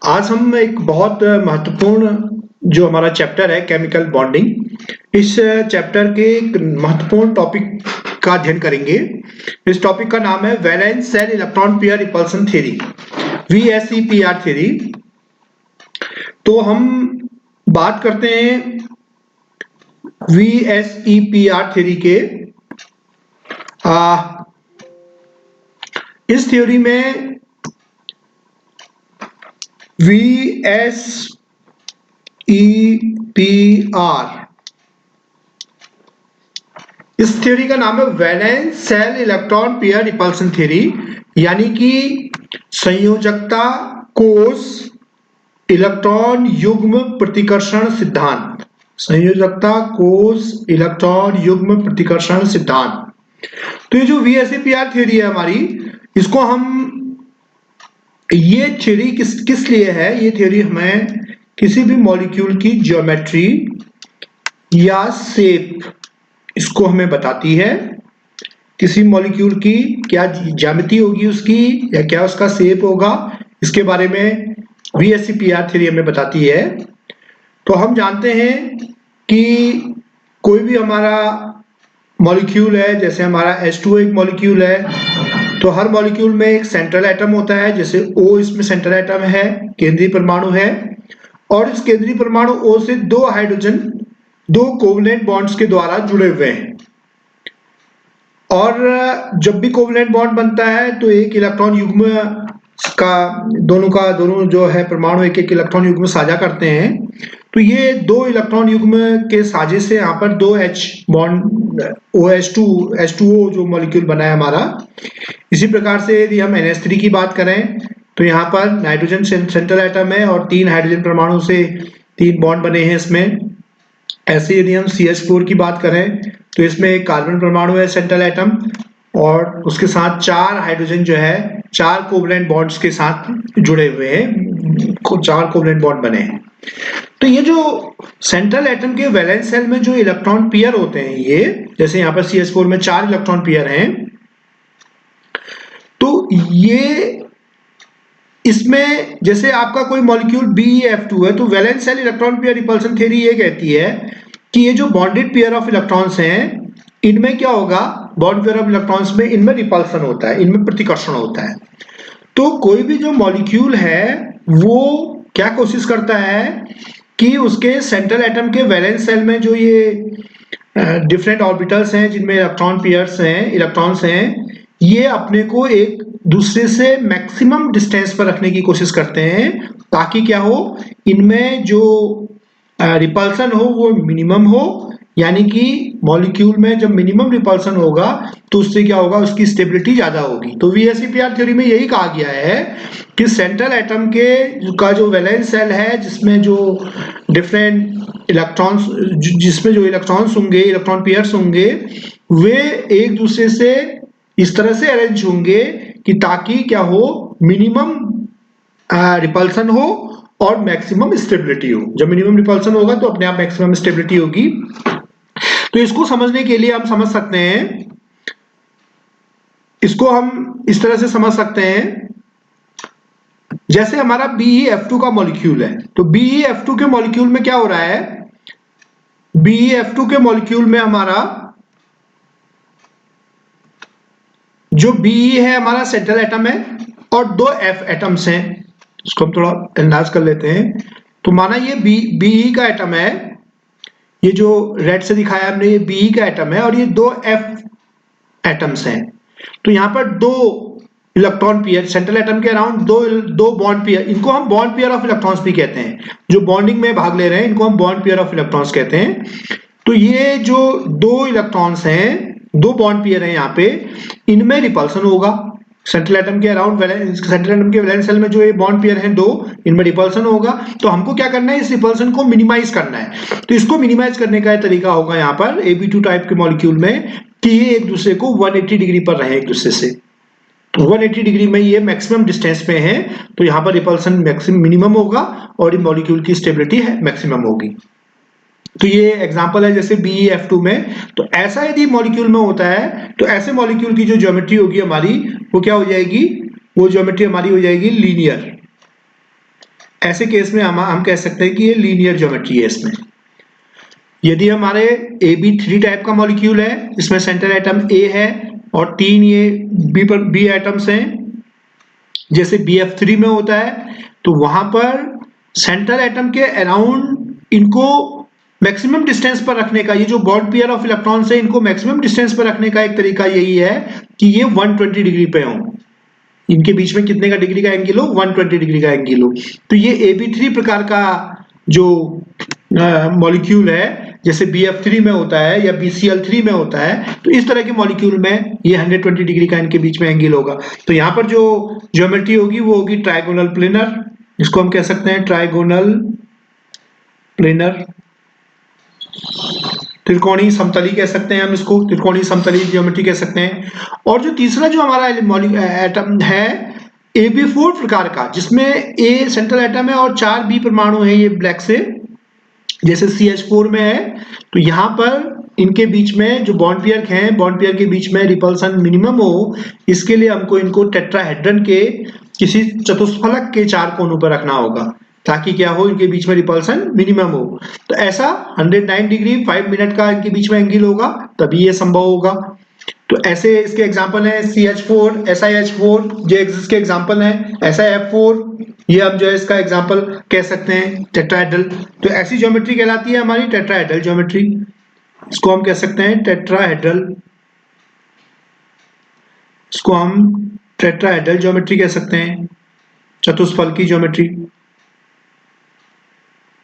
आज हम एक बहुत महत्वपूर्ण जो हमारा चैप्टर है केमिकल बॉन्डिंग, इस चैप्टर के एक महत्वपूर्ण टॉपिक का अध्ययन करेंगे। इस टॉपिक का नाम है valence shell electron pair repulsion theory, VSEPR theory. तो हम बात करते हैं VSEPR थ्योरी के। इस थ्योरी में VSEPR, इस थ्योरी का नाम है valence shell electron pair repulsion theory, यानी कि संयोजकता कोष इलेक्ट्रॉन युग्म प्रतिकर्षण सिद्धांत। संयोजकता कोष इलेक्ट्रॉन युग्म प्रतिकर्षण सिद्धांत। तो ये जो VSEPR थ्योरी है हमारी, इसको हम, ये थ्योरी किस लिए है? ये थ्योरी हमें किसी भी मॉलिक्यूल की ज्योमेट्री या शेप, इसको हमें बताती है। किसी मॉलिक्यूल की क्या ज्यामिति होगी उसकी, या क्या उसका शेप होगा, इसके बारे में VSEPR थ्योरी हमें बताती है। तो हम जानते हैं कि कोई भी हमारा मॉलिक्यूल है, जैसे हमारा H2O एक मॉलिक्यूल है, तो हर मॉलिक्यूल में एक सेंट्रल एटम होता है। जैसे O इसमें सेंट्रल एटम है, केंद्रीय परमाणु है, और इस केंद्रीय परमाणु O से दो हाइड्रोजन दो कोवलेंट बॉन्ड्स के द्वारा जुड़े हुए हैं। और जब भी कोवलेंट बॉन्ड बनता है तो एक इलेक्ट्रॉन युग्म का दोनों जो है परमाणु एक एक इलेक्ट्रॉन युग्म साझा करते हैं। तो ये दो इलेक्ट्रॉन युग्म के साझे से यहाँ पर दो H बॉन्ड H2O जो मॉलिक्यूल बना है हमारा। इसी प्रकार से यदि हम NH3 की बात करें तो यहाँ पर नाइट्रोजन सेंट्रल एटम है और तीन हाइड्रोजन परमाणु से तीन बॉन्ड बने हैं इसमें। ऐसे यदि हम CH4 की बात करें तो इसमें एक कार्बन परमाणु है सेंट्रल एटम, और उसके साथ चार हाइड्रोजन जो है चार कोवलेंट बॉन्ड्स के साथ जुड़े हुए हैं, चार कोवलेंट बॉन्ड बने हैं। तो ये जो सेंट्रल एटम के वैलेंस शेल में जो इलेक्ट्रॉन पेयर होते हैं, ये जैसे यहाँ पर CH4 में चार इलेक्ट्रॉन पेयर हैं, तो ये इसमें जैसे आपका कोई मॉलिक्यूल BeF2 है, तो valence shell electron pair repulsion theory ये कहती है कि ये जो बॉन्डेड पेयर ऑफ इलेक्ट्रॉन्स हैं, इनमें क्या होगा, बॉन्ड पेयर ऑफ इलेक्ट्रॉन्स में इनमें रिपल्सन होता है, इनमें प्रतिकर्षण होता है। तो कोई भी जो मॉलिक्यूल है वो क्या कोशिश करता है कि उसके सेंट्रल एटम के वैलेंस शेल में जो ये डिफरेंट ऑर्बिटल्स हैं जिनमें इलेक्ट्रॉन पेयर्स हैं, इलेक्ट्रॉन्स हैं, ये अपने को एक दूसरे से मैक्सिमम डिस्टेंस पर रखने की कोशिश करते हैं, ताकि क्या हो, इनमें जो रिपल्सन हो वो मिनिमम हो। यानी कि मॉलिक्यूल में जब मिनिमम रिपल्सन होगा तो उससे क्या होगा, उसकी स्टेबिलिटी ज्यादा होगी। तो VSEPR थ्योरी में यही कहा गया है कि सेंट्रल एटम का जो वैलेंस शेल है, जिसमें जो डिफरेंट इलेक्ट्रॉन्स, जिसमें जो इलेक्ट्रॉन्स होंगे, इलेक्ट्रॉन पेयर्स होंगे, वे एक दूसरे से इस तरह से अरेंज होंगे कि ताकि क्या हो, मिनिमम रिपल्सन हो और मैक्सिमम स्टेबिलिटी हो। जब मिनिमम रिपल्सन होगा तो अपने आप मैक्सिमम स्टेबिलिटी होगी। तो इसको समझने के लिए हम समझ सकते हैं, इसको हम इस तरह से समझ सकते हैं, जैसे हमारा BeF2 का मॉलिक्यूल है, तो BeF2 के मॉलिक्यूल में क्या हो रहा है, BeF2 के मॉलिक्यूल में हमारा जो Be है हमारा सेंट्रल एटम है और दो F एटम्स हैं। इसको हम थोड़ा अंदाज कर लेते हैं। तो माना ये Be का एटम है, ये जो रेड से दिखाया हमने, ये Be का एटम है और ये दो F एटम्स हैं। तो यहाँ पर दो इलेक्ट्रॉन पेयर सेंट्रल एटम के अराउंड दो बॉन्ड पेयर, इनको हम बॉन्ड पेयर ऑफ इलेक्ट्रॉन्स भी कहते हैं। जो बॉन्डिंग में भाग ले रहे हैं इनको हम बॉन्ड पेयर ऑफ इलेक्ट्रॉन्स कहते हैं। तो ये जो दो इलेक्ट्रॉन्स हैं, दो बॉन्ड पेयर हैं यहाँ पे, इनमें रिपल्सन होगा। सेंट्रल एटम के अराउंड सेंट्रल एटम के वैलेंस शेल में जो ये बॉन्ड पेयर हैं दो, इनमें रिपल्सन होगा। तो हमको क्या करना है, इस रिपल्सन को मिनिमाइज करना है। तो इसको मिनिमाइज करने का तरीका होगा यहाँ पर AB2 टाइप के मॉलिक्यूल में कि ये एक दूसरे को 180 डिग्री पर रहे एक दूसरे से। तो 180 डिग्री में ये मैक्सिमम डिस्टेंस पे है, तो यहाँ पर रिपल्सन मैक्सिमम मिनिमम होगा और ये मॉलिक्यूल की स्टेबिलिटी है मैक्सिमम होगी। तो ये एग्जांपल है जैसे BeF2 में। तो ऐसा यदि मॉलिक्यूल में होता है तो ऐसे मॉलिक्यूल की जो ज्योमेट्री होगी हमारी, वो क्या हो जाएगी, वो ज्योमेट्री हमारी हो जाएगी लीनियर। ऐसे केस में हम कह सकते हैं कि ये लीनियर ज्योमेट्री है इसमें। यदि हमारे AB3 टाइप का मॉलिक्यूल है, इसमें सेंट्रल एटम A है और 3 ये B एटम्स हैं, जैसे BF3 में होता है, तो वहां पर सेंट्रल एटम के अराउंड इनको मैक्सिमम डिस्टेंस पर रखने का, ये जो बॉन्ड पेयर ऑफ इलेक्ट्रॉन्स है इनको मैक्सिमम डिस्टेंस पर रखने का एक तरीका यही है कि ये 120 डिग्री पे हो। इनके बीच में कितने का डिग्री का एंगल हो, 120 डिग्री का एंगल हो। तो ये AB3 प्रकार का जो मॉलिक्यूल है, जैसे BF3 में होता है या BCl3 में होता है, तो इस तरह के मॉलिक्यूल में ये 120 डिग्री का इनके बीच में एंगल होगा। तो यहाँ पर जो ज्योमेट्री होगी वो होगी ट्राइगोनल प्लेनर, इसको हम कह सकते हैं ट्राइगोनल प्लेनर। त्रिकोणीय समतली कह सकते हैं हम इसको, त्रिकोणीय समतली ज्योमेट्री कह सकते हैं। और जो तीसरा जो हमारा एटम है AB4 प्रकार का, जिसमें A सेंट्रल एटम है और 4 B परमाणु हैं, ये ब्लैक से जैसे CH4 में है, तो यहाँ पर इनके बीच में जो बॉन्ड पेयर हैं, बॉन्ड पेयर के बीच में रिपल्सन मिनिमम हो, इसके लिए हमको इनको टेट्राहेड्रन के किसी चतुष्फलक के 4 कोनों पर रखना होगा, ताकि क्या हो, इनके बीच में रिपल्सन मिनिमम हो। तो ऐसा 109 डिग्री 5 मिनट का इनके बीच में एंगल होगा, तभी ये संभव होगा। तो ऐसे इसके एग्जांपल हैं CH4, SiH4 जो इसके एग्जांपल हैं, SiF4, ये हम जो है इसका एग्जांपल कह सकते हैं टेट्राहेड्रल। तो ऐसी ज्योमेट्री कहलाती है हमारी टेट्राहेड्रल ज्योमेट्री, इसको हम कह सकते हैं टेट्राहेड्रल, इसको हम टेट्राहेड्रल ज्योमेट्री कह सकते हैं, चतुष्फल की ज्योमेट्री,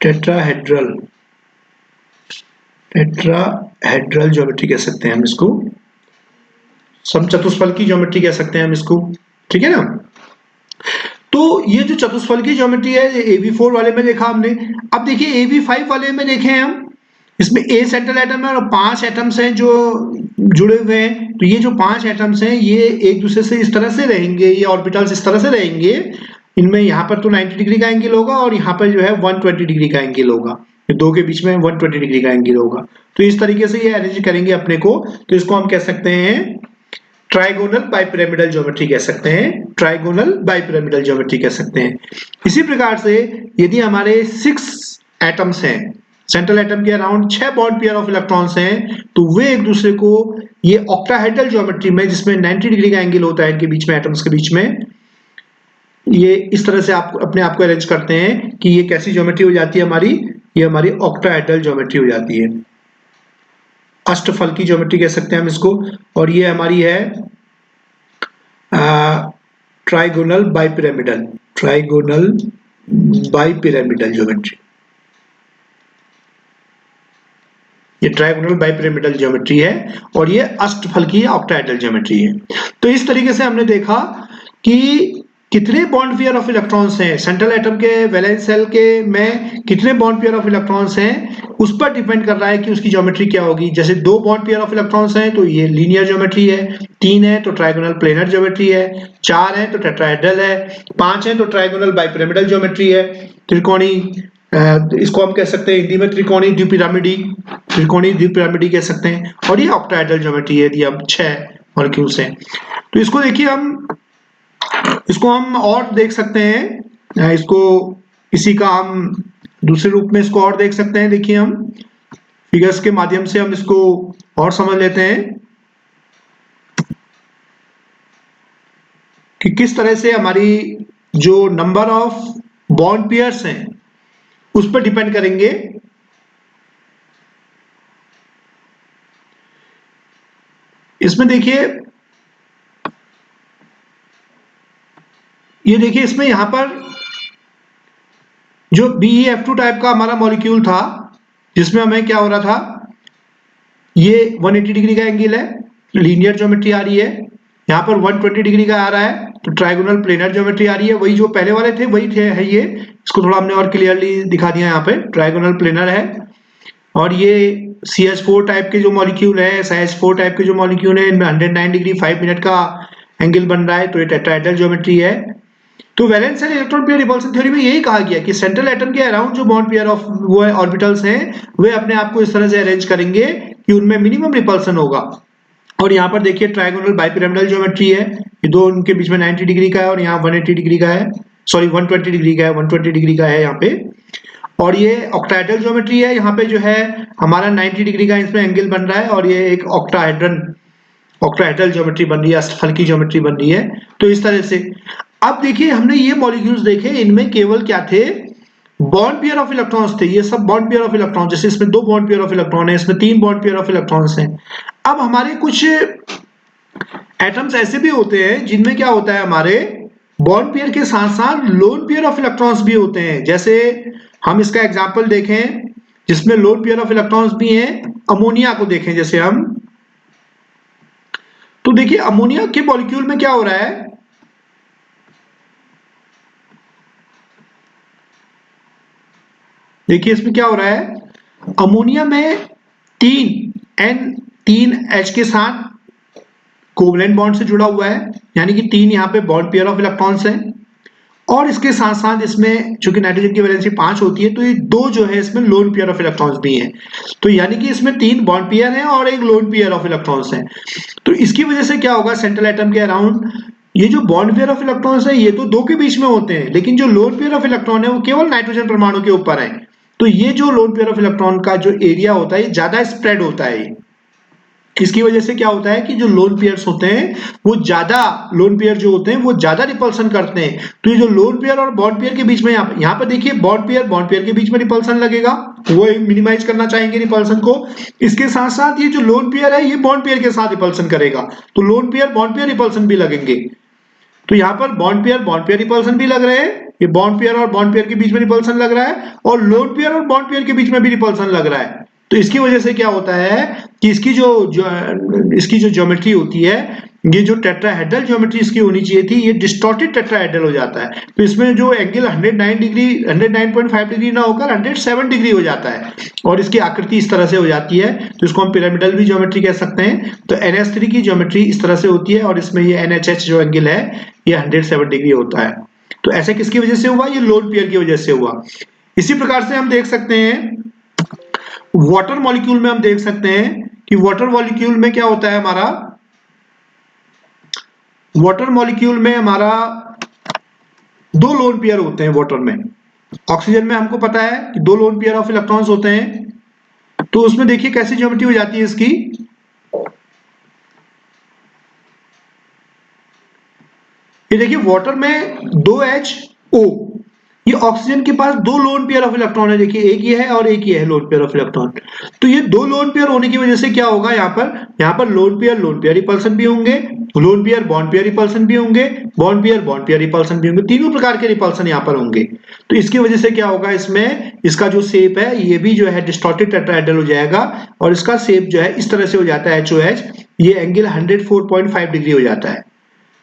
टेट्राहेड्रल, टेट्राहेड्रल ज्योमेट्री कह सकते हैं हम इसको, सम चतुष्फल की ज्योमेट्री कह सकते हैं हम इसको, ठीक है ना। तो ये जो चतुष्फल की ज्योमेट्री है, ये AB4 वाले में देखा हमने। अब देखिए AB5 वाले में देखें हम, इसमें A सेंट्रल एटम है और 5 एटम्स हैं जो जुड़े हुए हैं। तो ये जो 5 एटम्स हैं ये एक दूसरे से इस तरह से रहेंगे, ये ऑर्बिटल्स इस तरह से रहेंगे, इनमें यहाँ पर तो 90 डिग्री का एंगल होगा और यहाँ पर जो है 120 डिग्री का एंगल होगा, दो के बीच में 120 डिग्री का एंगल होगा। तो इस तरीके से ये अरेंज करेंगे अपने को, तो इसको हम कह सकते हैं ट्राइगोनल बाइपिरामिडल ज्योमेट्री कह सकते हैं, ट्राइगोनल बाइपिरामिडल ज्योमेट्री कह सकते हैं। इसी प्रकार से यदि हमारे 6 एटम्स हैं, सेंट्रल एटम के around 6 bond pair of electrons हैं, तो वे एक दूसरे को ये ऑक्टाहेड्रल ज्योमेट्री में, जिसमें 90 डिग्री का एंगल होता है इनके बीच में, एटम्स के बीच में, ये इस तरह से आप अपने आप को अरेंज करते हैं कि ये कैसी ज्योमेट्री हो जाती है हमारी, ये हमारी ऑक्टाहेड्रल ज्योमेट्री हो जाती है, अष्टफल की ज्योमेट्री कह सकते हैं हम इसको। और ये हमारी है trigonal bipyramidal, trigonal bipyramidal geometry, ये ट्राइगोनल बाइपिरामिडल ज्योमेट्री है और ये अष्टफल की ऑक्टाहेड्रल ज्योमेट्री है। तो इस तरीके से हमने देखा कि कितने बॉन्ड पेयर ऑफ इलेक्ट्रॉन्स हैं सेंट्रल एटम के, वैलेंस शेल के में कितने बॉन्ड पेयर ऑफ इलेक्ट्रॉन्स हैं, उस पर डिपेंड कर रहा है कि उसकी ज्योमेट्री क्या होगी। जैसे 2 बॉन्ड पेयर ऑफ इलेक्ट्रॉन्स हैं तो ये लीनियर ज्योमेट्री है, 3 है तो ट्राइगोनल प्लेनर ज्योमेट्री है, 4 है तो टेट्राहेड्रल है, 5 है तो ट्राइगोनल बाइपिरामिडल ज्योमेट्री है, त्रिकोणी, इसको हम कह सकते हैं हिंदी में त्रिकोणी द्विपिरामिडी, त्रिकोणी द्विपिरामिडी कह सकते हैं। और ये ऑक्टाहेड्रल ज्योमेट्री है यदि अब 6 मॉलिक्यूल्स हैं। तो इसको देखिए इसको हम और देख सकते हैं, इसको इसी का हम दूसरे रूप में इसको और देख सकते हैं। देखिए हम फिगर्स के माध्यम से हम इसको और समझ लेते हैं कि किस तरह से हमारी जो नंबर ऑफ बॉन्ड पेयर्स हैं उस पर डिपेंड करेंगे। इसमें देखिए, ये देखिए इसमें यहां पर जो BeF2 टाइप का हमारा मॉलिक्यूल था, जिसमें हमें क्या हो रहा था, ये 180 डिग्री का एंगल है, लीनियर ज्योमेट्री आ रही है, यहाँ पर 120 डिग्री का आ रहा है, तो ट्राइगोनल प्लेनर ज्योमेट्री आ रही है, वही जो पहले वाले थे वही थे है ये, इसको थोड़ा हमने और क्लियरली दिखा दिया, यहाँ पे ट्राइगोनल प्लेनर है। और ये CH4 टाइप के जो मॉलिक्यूल है, SiH4 टाइप के जो मॉलिक्यूल है, इनमें 109 डिग्री 5 मिनट का एंगल बन रहा है, तो ये टेट्राहेड्रल ज्योमेट्री है। तो valence shell electron pair repulsion theory में यही कहा गया कि सेंट्रल एटम के अराउंड जो बॉन्ड पेयर ऑफ वो ऑर्बिटल्स हैं, वे अपने आप को इस तरह से अरेंज करेंगे कि उनमें मिनिमम रिपल्सन होगा। और यहाँ पर देखिए ट्राइगोनल बाइपिरामिडल ज्योमेट्री है, ये दो उनके बीच में 90 डिग्री का है और यहाँ 180 डिग्री का है, सॉरी 120 डिग्री का है, 120 डिग्री का है यहाँ पे। और ये ऑक्टाहेड्रल ज्योमेट्री है, यहाँ पे जो है हमारा 90 डिग्री का इसमें एंगल बन रहा है, और ये एक ऑक्टाहेड्रल ज्योमेट्री बन रही है, अष्टफल की ज्योमेट्री बन रही है। तो इस तरह से अब देखिए हमने ये मॉलिक्यूल्स देखे, इनमें केवल क्या थे, बॉन्ड पेयर ऑफ इलेक्ट्रॉन्स थे, ये सब बॉन्ड पेयर ऑफ इलेक्ट्रॉन, जैसे इसमें 2 बॉन्ड पेयर ऑफ इलेक्ट्रॉन है, इसमें 3 बॉन्ड पेयर ऑफ इलेक्ट्रॉन्स हैं। अब हमारे कुछ एटम्स ऐसे भी होते हैं जिनमें क्या होता है, हमारे बॉन्ड पेयर के साथ साथ लोन पेयर ऑफ इलेक्ट्रॉन्स भी होते हैं। जैसे हम इसका एग्जांपल देखें जिसमें लोन पेयर ऑफ इलेक्ट्रॉन्स भी हैं, अमोनिया को देखें जैसे हम, तो देखिए अमोनिया के मॉलिक्यूल में क्या हो रहा है, देखिए इसमें क्या हो रहा है, अमोनिया में 3H के साथ कोवलेंट बॉन्ड से जुड़ा हुआ है, यानी कि 3 यहाँ पे बॉन्ड पेयर ऑफ इलेक्ट्रॉन्स हैं, और इसके साथ साथ इसमें चूंकि नाइट्रोजन की वैलेंसी 5 होती है तो ये 2 जो है इसमें लोन पेयर ऑफ इलेक्ट्रॉन्स भी हैं। तो यानी कि इसमें 3 बॉन्ड पेयर हैं और एक लोन पेयर ऑफ इलेक्ट्रॉन्स हैं। तो इसकी वजह से क्या होगा, सेंट्रल एटम के अराउंड ये जो बॉन्ड पेयर ऑफ इलेक्ट्रॉन्स है ये तो 2 के बीच में होते हैं, लेकिन जो लोन पेयर ऑफ इलेक्ट्रॉन है वो केवल नाइट्रोजन परमाणु के ऊपर है। तो ये जो लोन पेयर ऑफ इलेक्ट्रॉन का जो एरिया होता है ये ज्यादा स्प्रेड होता है। इसकी वजह से क्या होता है कि जो लोन पेयर्स होते हैं वो ज्यादा, लोन पेयर जो होते हैं वो ज्यादा रिपल्सन करते हैं। तो ये जो लोन पेयर और बॉन्ड पेयर के बीच में यहाँ पे देखिए बॉन्ड पेयर के बीच में रिपल्सन लगेगा, वो मिनिमाइज करना चाहेंगे रिपल्सन को। इसके साथ साथ ये जो लोन पेयर है ये बॉन्ड पेयर के साथ रिपल्सन करेगा, तो loan pair bond pair repulsion भी लगेंगे। तो यहाँ पर बॉन्ड पेयर रिपल्सन भी लग रहे हैं, ये बॉन्ड पेयर और बॉन्ड पेयर के बीच में रिपल्सन लग रहा है, और लोन पेयर और बॉन्ड पेयर के बीच में भी रिपल्सन लग रहा है। तो इसकी वजह से क्या होता है कि इसकी जो ज्योमेट्री होती है, ये जो टेट्राहेड्रल ज्योमेट्री इसकी होनी चाहिए थी, ये डिस्टॉर्टेड टेट्राहेड्रल हो जाता है। तो इसमें जो एंगल 109.5 डिग्री ना होकर 107 डिग्री हो जाता है, और इसकी आकृति इस तरह से हो जाती है। तो इसको हम पिरामिडल भी ज्योमेट्री कह सकते हैं। तो NH3 की ज्योमेट्री इस तरह से होती है, और इसमें ये NHH जो एंगल है ये 107 डिग्री होता है। तो ऐसे किसकी वजह से हुआ, ये लोन पेयर की वजह से हुआ। इसी प्रकार से हम देख सकते हैं वाटर मॉलिक्यूल में, हम देख सकते हैं कि वाटर मॉलिक्यूल में क्या होता है, हमारा वाटर मॉलिक्यूल में हमारा 2 लोन पेयर होते हैं वाटर में। ऑक्सीजन में हमको पता है कि 2 लोन पेयर ऑफ इलेक्ट्रॉन्स होते हैं। तो उसमें देखिए कैसी ज्योमेट्री हो जाती है इसकी, ये देखिए वाटर में 2HO, ये ऑक्सीजन के पास 2 लोन पेयर ऑफ इलेक्ट्रॉन है, देखिए एक ये है और एक ये है लोन पेयर ऑफ इलेक्ट्रॉन। तो ये 2 लोन पेयर होने की वजह से क्या होगा, यहाँ पर लोन पेयर रिपल्सन भी होंगे, loan pair bond pair repulsion भी होंगे, बॉन्ड पेयर रिपल्सन भी होंगे, तीनों प्रकार के रिपल्सन यहाँ पर होंगे। तो इसकी वजह से क्या होगा, इसमें इसका जो शेप है ये भी जो है डिस्टॉर्टेड टेट्राहेड्रल हो जाएगा, और इसका शेप जो है इस तरह से हो जाता है HOH, ये एंगल 104.5 डिग्री हो जाता है,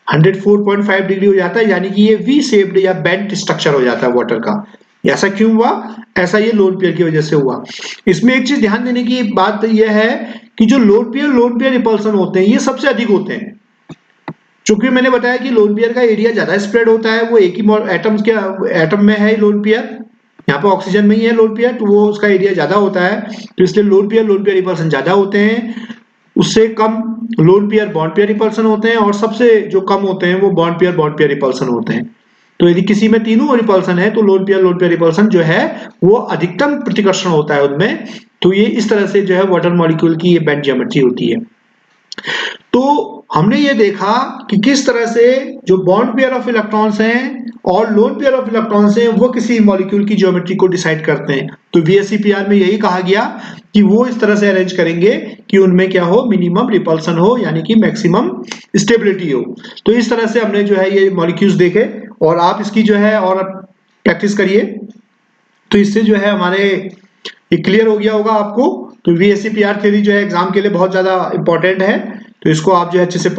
104.5 डिग्री हो जाता है, यानी कि ये वी शेप्ड या बेंट स्ट्रक्चर हो जाता है वाटर का। ऐसा क्यों हुआ, ऐसा ये लोन पेयर की वजह से हुआ। इसमें एक चीज ध्यान देने की बात यह है कि जो लोन पेयर रिपल्सन होते हैं ये सबसे अधिक होते हैं। चूंकि मैंने बताया कि लोन पेयर का एरिया ज्यादा स्प्रेड होता है, वो एक ही एटम में है लोन पेयर, यहाँ पे ऑक्सीजन में ही है लोन पेयर, तो वो उसका एरिया ज्यादा होता है, तो इसलिए लोन पेयर रिपल्सन ज्यादा होते हैं। उससे कम lone pair bond pair repulsion होते हैं, और सबसे जो कम होते हैं वो बॉन्ड पेयर रिपल्सन होते हैं। तो यदि किसी में तीनों रिपल्सन है तो लोन पेयर रिपल्सन जो है वो अधिकतम प्रतिकर्षण होता है उनमें। तो ये इस तरह से जो है वाटर मॉलिक्यूल की ये बेंड ज्योमेट्री होती है। तो हमने ये देखा कि किस तरह से जो बॉन्ड पेयर ऑफ इलेक्ट्रॉन्स हैं और लोन पेयर ऑफ इलेक्ट्रॉन्स हैं वो किसी मॉलिक्यूल की ज्योमेट्री को डिसाइड करते हैं। तो VSEPR में यही कहा गया कि वो इस तरह से अरेंज करेंगे कि उनमें क्या हो, मिनिमम रिपल्सन हो, यानी कि मैक्सिमम स्टेबिलिटी हो। तो इस तरह से हमने जो है ये मॉलिक्यूल्स देखे, और आप इसकी जो है और प्रैक्टिस करिए, तो इससे जो है हमारे ये क्लियर हो गया होगा आपको। तो VSEPR थ्योरी जो है एग्जाम के लिए बहुत ज्यादा इंपॉर्टेंट है, तो इसको आप जो है अच्छे से